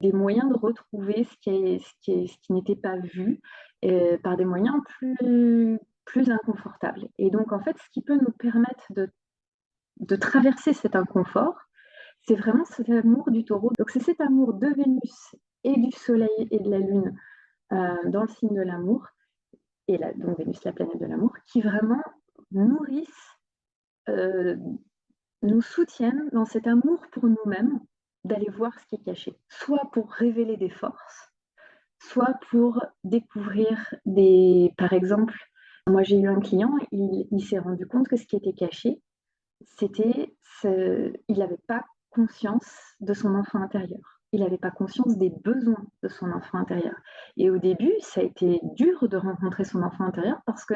des moyens de retrouver ce qui n'était pas vu, par des moyens plus inconfortables. Et donc en fait, ce qui peut nous permettre de traverser cet inconfort, c'est vraiment cet amour du Taureau. Donc c'est cet amour de Vénus et du Soleil et de la Lune, dans le signe de l'amour et donc Vénus, la planète de l'amour, qui vraiment nourrissent, heu, nous soutiennent dans cet amour pour nous-mêmes, d'aller voir ce qui est caché. Soit pour révéler des forces, soit pour découvrir par exemple, moi j'ai eu un client, il s'est rendu compte que ce qui était caché, c'était il n'avait pas conscience de son enfant intérieur. Il n'avait pas conscience des besoins de son enfant intérieur. Et au début, ça a été dur de rencontrer son enfant intérieur parce que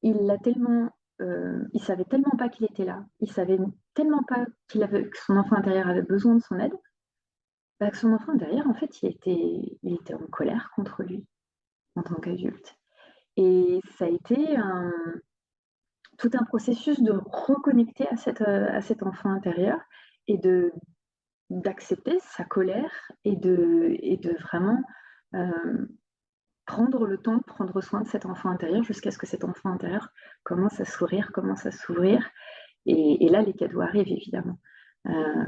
il savait tellement pas qu'il était là, il savait tellement pas que son enfant intérieur avait besoin de son aide, bah, que son enfant intérieur, en fait, il était en colère contre lui en tant qu'adulte. Et ça a été tout un processus de reconnecter à cet enfant intérieur et d'accepter sa colère et de vraiment, hem, prendre le temps de prendre soin de cet enfant intérieur jusqu'à ce que cet enfant intérieur commence à sourire, commence à s'ouvrir et là, les cadeaux arrivent évidemment.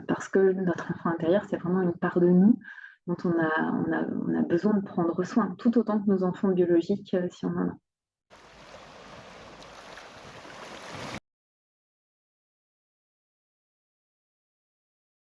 Parce que notre enfant intérieur, c'est vraiment une part de nous dont on a besoin de prendre soin, tout autant que nos enfants biologiques, si on en a.